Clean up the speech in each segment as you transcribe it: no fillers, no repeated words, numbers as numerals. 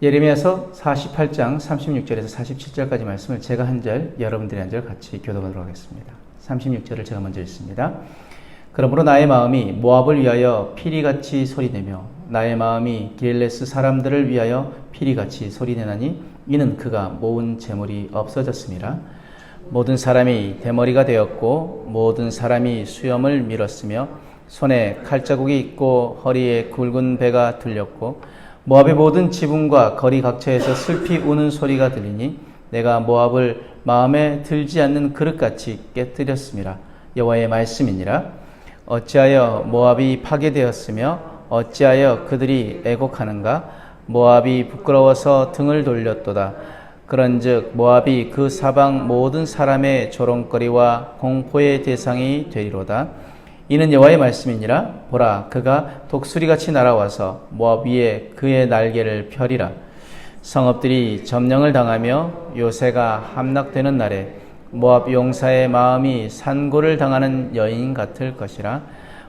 예레미야서 48장 36절에서 47절까지 말씀을 제가 한 절, 여러분들이 한 절 같이 교독하도록 하겠습니다. 36절을 제가 먼저 읽습니다. 그러므로 나의 마음이 모압을 위하여 피리같이 소리내며 나의 마음이 길레스 사람들을 위하여 피리같이 소리내나니 이는 그가 모은 재물이 없어졌음이라. 모든 사람이 대머리가 되었고 모든 사람이 수염을 밀었으며 손에 칼자국이 있고 허리에 굵은 배가 들렸고 모압의 모든 지붕과 거리 각처에서 슬피 우는 소리가 들리니 내가 모압을 마음에 들지 않는 그릇같이 깨뜨렸음이라. 여호와의 말씀이니라. 어찌하여 모압이 파괴되었으며 어찌하여 그들이 애곡하는가. 모압이 부끄러워서 등을 돌렸도다. 그런즉 모압이 그 사방 모든 사람의 조롱거리와 공포의 대상이 되리로다. 이는 여호와의 말씀이니라. 보라, 그가 독수리같이 날아와서 모압 위에 그의 날개를 펴리라. 성읍들이 점령을 당하며 요새가 함락되는 날에 모압 용사의 마음이 산고를 당하는 여인 같을 것이라.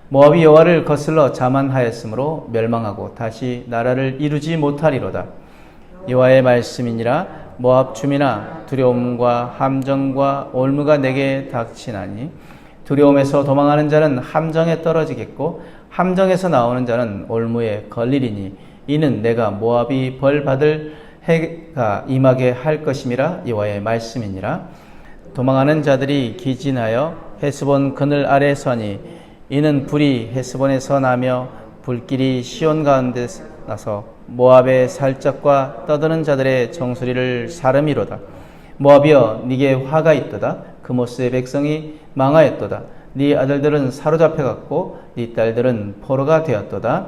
모압이 여호와를 거슬러 자만하였으므로 멸망하고 다시 나라를 이루지 못하리로다. 여호와의 말씀이니라. 모압 주민아, 두려움과 함정과 올무가 내게 닥치나니 두려움에서 도망하는 자는 함정에 떨어지겠고 함정에서 나오는 자는 올무에 걸리리니 이는 내가 모압이 벌 받을 해가 임하게 할 것임이라. 여호와의 말씀이니라. 도망하는 자들이 기진하여 헤스본 그늘 아래 서니 이는 불이 헤스본에서 나며 불길이 시온 가운데 나서 모압의 살짝과 떠드는 자들의 정수리를 사름이로다. 모압이여, 네게 화가 있도다. 그모스의 백성이 망하였도다. 네 아들들은 사로잡혀갔고 네 딸들은 포로가 되었도다.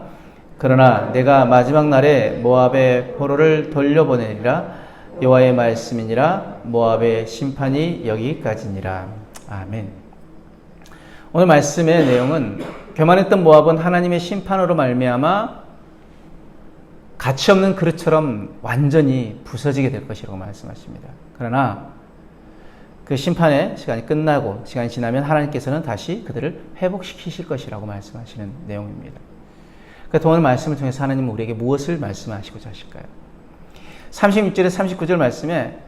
그러나 내가 마지막 날에 모압의 포로를 돌려보내리라. 여호와의 말씀이니라. 모압의 심판이 여기까지니라. 아멘. 오늘 말씀의 내용은 교만했던 모압은 하나님의 심판으로 말미암아 가치없는 그릇처럼 완전히 부서지게 될 것이라고 말씀하십니다. 그러나 그 심판의 시간이 끝나고 시간이 지나면 하나님께서는 다시 그들을 회복시키실 것이라고 말씀하시는 내용입니다. 그러니까 오늘 말씀을 통해서 하나님은 우리에게 무엇을 말씀하시고자 하실까요? 36절에서 39절 말씀에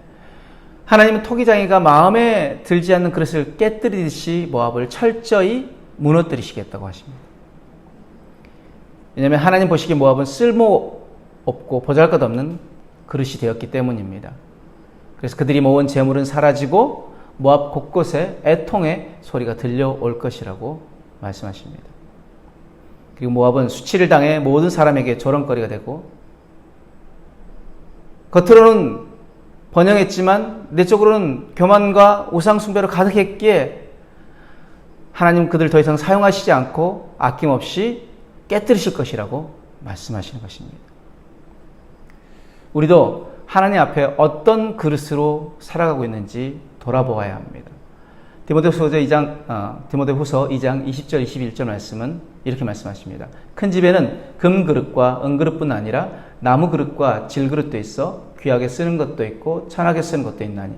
하나님은 토기장이가 마음에 들지 않는 그릇을 깨뜨리듯이 모압을 철저히 무너뜨리시겠다고 하십니다. 왜냐하면 하나님 보시기에 모압은 쓸모없고 보잘것없는 그릇이 되었기 때문입니다. 그래서 그들이 모은 재물은 사라지고 모압 곳곳에 애통의 소리가 들려올 것이라고 말씀하십니다. 그리고 모압은 수치를 당해 모든 사람에게 조롱거리가 되고 겉으로는 번영했지만 내적으로는 교만과 우상숭배로 가득했기에 하나님 그들을 더 이상 사용하시지 않고 아낌없이 깨뜨리실 것이라고 말씀하시는 것입니다. 우리도 하나님 앞에 어떤 그릇으로 살아가고 있는지 돌아보아야 합니다. 디모데후서 2장 20절 21절 말씀은 이렇게 말씀하십니다. 큰 집에는 금그릇과 은그릇뿐 아니라 나무그릇과 질그릇도 있어 귀하게 쓰는 것도 있고 천하게 쓰는 것도 있나니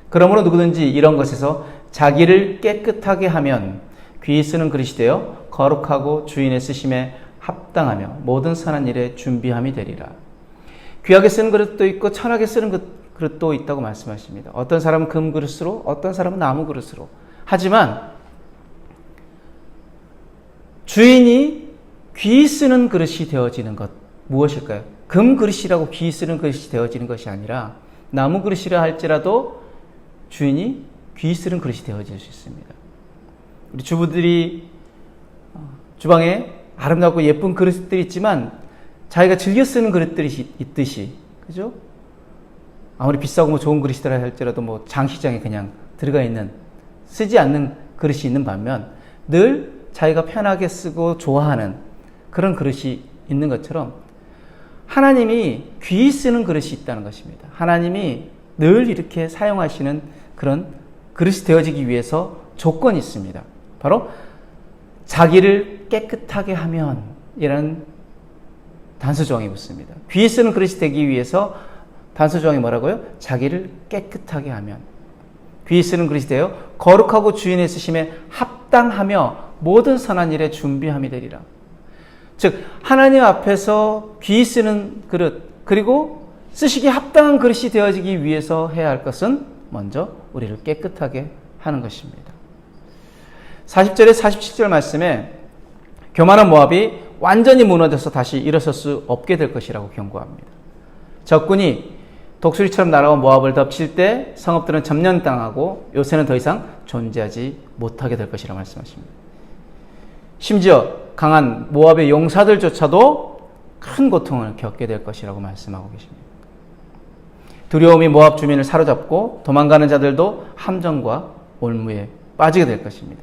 그러므로 누구든지 이런 것에서 자기를 깨끗하게 하면 귀히 쓰는 그릇이 되어 거룩하고 주인의 쓰심에 합당하며 모든 선한 일에 준비함이 되리라. 귀하게 쓰는 그릇도 있고 천하게 쓰는 그릇도 있다고 말씀하십니다. 어떤 사람은 금그릇으로 어떤 사람은 나무그릇으로. 하지만 주인이 귀히 쓰는 그릇이 되어지는 것 무엇일까요? 금그릇이라고 귀히 쓰는 그릇이 되어지는 것이 아니라 나무그릇이라 할지라도 주인이 귀히 쓰는 그릇이 되어질 수 있습니다. 우리 주부들이 주방에 아름답고 예쁜 그릇들이 있지만 자기가 즐겨 쓰는 그릇들이 있듯이, 그죠? 아무리 비싸고 뭐 좋은 그릇이라 할지라도 뭐 장식장에 그냥 들어가 있는, 쓰지 않는 그릇이 있는 반면 늘 자기가 편하게 쓰고 좋아하는 그런 그릇이 있는 것처럼 하나님이 귀히 쓰는 그릇이 있다는 것입니다. 하나님이 늘 이렇게 사용하시는 그런 그릇이 되어지기 위해서 조건이 있습니다. 바로 자기를 깨끗하게 하면 이라는 단서조항이 붙습니다. 귀히 쓰는 그릇이 되기 위해서 단서조항이 뭐라고요? 자기를 깨끗하게 하면. 귀히 쓰는 그릇이 되어 거룩하고 주인의 쓰심에 합당하며 모든 선한 일에 준비함이 되리라. 즉 하나님 앞에서 귀히 쓰는 그릇, 그리고 쓰시기에 합당한 그릇이 되어지기 위해서 해야 할 것은 먼저 우리를 깨끗하게 하는 것입니다. 40절에 47절 말씀에 교만한 모압이 완전히 무너져서 다시 일어설 수 없게 될 것이라고 경고합니다. 적군이 독수리처럼 날아온 모압을 덮칠 때 성읍들은 점령당하고 요새는 더 이상 존재하지 못하게 될 것이라고 말씀하십니다. 심지어 강한 모압의 용사들조차도 큰 고통을 겪게 될 것이라고 말씀하고 계십니다. 두려움이 모압 주민을 사로잡고 도망가는 자들도 함정과 올무에 빠지게 될 것입니다.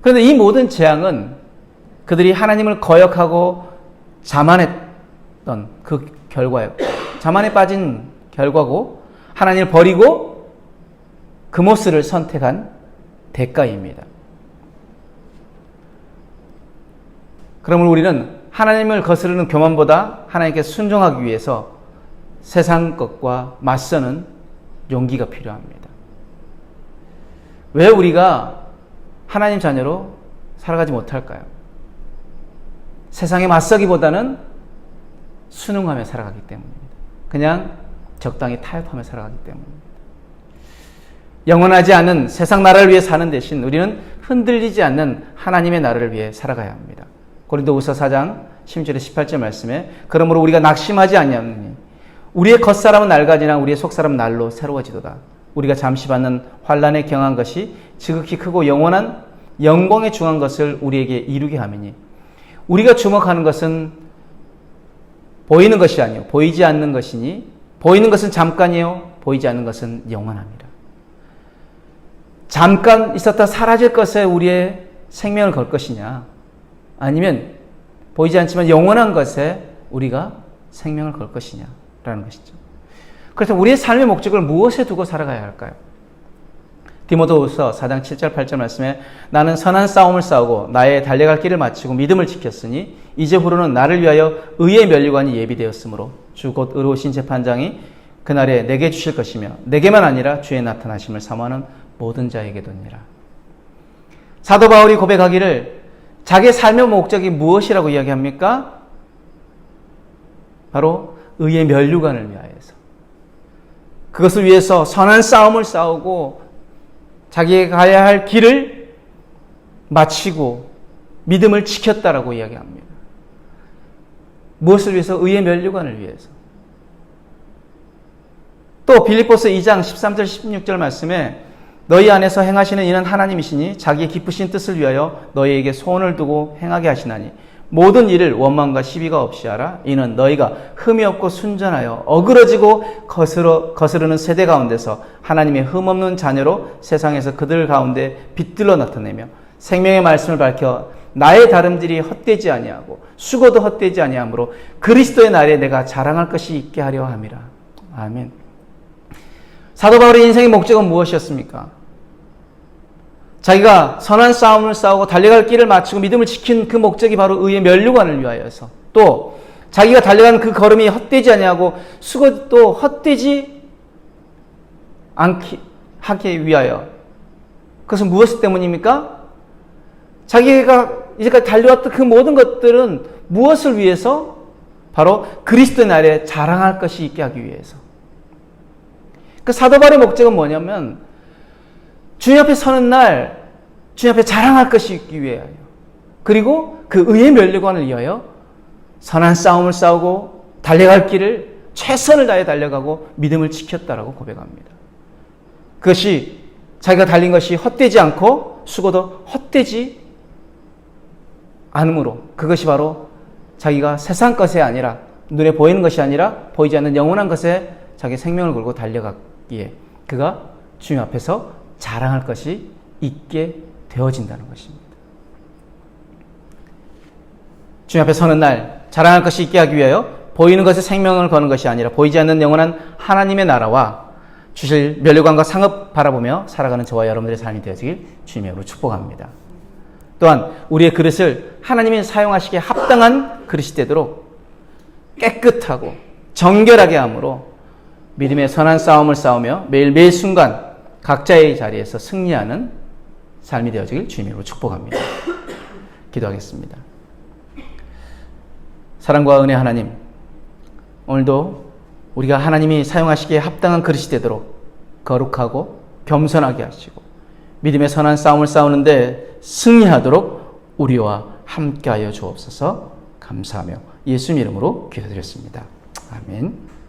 그런데 이 모든 재앙은 그들이 하나님을 거역하고 자만했던 그 결과예요. 자만에 빠진 결과고 하나님을 버리고 그모스를 선택한 대가입니다. 그러므로 우리는 하나님을 거스르는 교만보다 하나님께 순종하기 위해서 세상 것과 맞서는 용기가 필요합니다. 왜 우리가 하나님 자녀로 살아가지 못할까요? 세상에 맞서기보다는 순응하며 살아가기 때문입니다. 그냥 적당히 타협하며 살아가기 때문입니다. 영원하지 않은 세상 나라를 위해 사는 대신 우리는 흔들리지 않는 하나님의 나라를 위해 살아가야 합니다. 고린도후서 4장 10절에 18절 말씀에 그러므로 우리가 낙심하지 아니하느니 우리의 겉사람은 낡아지나 우리의 속사람은 날로 새로워지도다. 우리가 잠시 받는 환난에 경한 것이 지극히 크고 영원한 영광에 중한 것을 우리에게 이루게 함이니 우리가 주목하는 것은 보이는 것이 아니요 보이지 않는 것이니 보이는 것은 잠깐이요 보이지 않는 것은 영원합니다. 잠깐 있었다 사라질 것에 우리의 생명을 걸 것이냐 아니면 보이지 않지만 영원한 것에 우리가 생명을 걸 것이냐라는 것이죠. 그래서 우리의 삶의 목적을 무엇에 두고 살아가야 할까요? 디모데후서 4장 7절 8절 말씀에 나는 선한 싸움을 싸우고 나의 달려갈 길을 마치고 믿음을 지켰으니 이제후로는 나를 위하여 의의 면류관이 예비되었으므로 주 곧 의로우신 재판장이 그날에 내게 주실 것이며 내게만 아니라 주의 나타나심을 사모하는 모든 자에게도니라. 사도 바울이 고백하기를 자기의 삶의 목적이 무엇이라고 이야기합니까? 바로 의의 면류관을 위하여서 그것을 위해서 선한 싸움을 싸우고 자기가 가야 할 길을 마치고 믿음을 지켰다라고 이야기합니다. 무엇을 위해서? 의의 면류관을 위해서. 또 빌립보서 2장 13절 16절 말씀에 너희 안에서 행하시는 이는 하나님이시니 자기의 기쁘신 뜻을 위하여 너희에게 소원을 두고 행하게 하시나니 모든 일을 원망과 시비가 없이 하라. 이는 너희가 흠이 없고 순전하여 어그러지고 거스르는 세대 가운데서 하나님의 흠없는 자녀로 세상에서 그들 가운데 빛들러 나타내며 생명의 말씀을 밝혀 나의 다름질이 헛되지 아니하고 수고도 헛되지 아니하므로 그리스도의 날에 내가 자랑할 것이 있게 하려 함이라. 아멘. 사도 바울의 인생의 목적은 무엇이었습니까? 자기가 선한 싸움을 싸우고 달려갈 길을 마치고 믿음을 지킨 그 목적이 바로 의의 면류관을 위하여서 또 자기가 달려간 그 걸음이 헛되지 아니하고 수고도 헛되지 않게 하기 위하여. 그것은 무엇 때문입니까? 자기가 이제까지 달려왔던 그 모든 것들은 무엇을 위해서? 바로 그리스도의 날에 자랑할 것이 있게 하기 위해서. 그 사도 바울의 목적은 뭐냐면 주님 앞에 서는 날 주님 앞에 자랑할 것이 있기 위하여 그리고 그 의의 면류관을 위하여 선한 싸움을 싸우고 달려갈 길을 최선을 다해 달려가고 믿음을 지켰다라고 고백합니다. 그것이 자기가 달린 것이 헛되지 않고 수고도 헛되지 않으므로 그것이 바로 자기가 세상 것이 아니라 눈에 보이는 것이 아니라 보이지 않는 영원한 것에 자기 생명을 걸고 달려가기에 그가 주님 앞에서 자랑할 것이 있게 되어진다는 것입니다. 주님 앞에 서는 날 자랑할 것이 있게 하기 위하여 보이는 것에 생명을 거는 것이 아니라 보이지 않는 영원한 하나님의 나라와 주실 면류관과 상업 바라보며 살아가는 저와 여러분들의 삶이 되어지길 주님으로 축복합니다. 또한 우리의 그릇을 하나님이 사용하시기에 합당한 그릇이 되도록 깨끗하고 정결하게 함으로 믿음의 선한 싸움을 싸우며 매일 순간 각자의 자리에서 승리하는 삶이 되어지길 주님으로 축복합니다. 기도하겠습니다. 사랑과 은혜 하나님, 오늘도 우리가 하나님이 사용하시기에 합당한 그릇이 되도록 거룩하고 겸손하게 하시고 믿음의 선한 싸움을 싸우는데 승리하도록 우리와 함께하여 주옵소서. 감사하며 예수님 이름으로 기도드렸습니다. 아멘.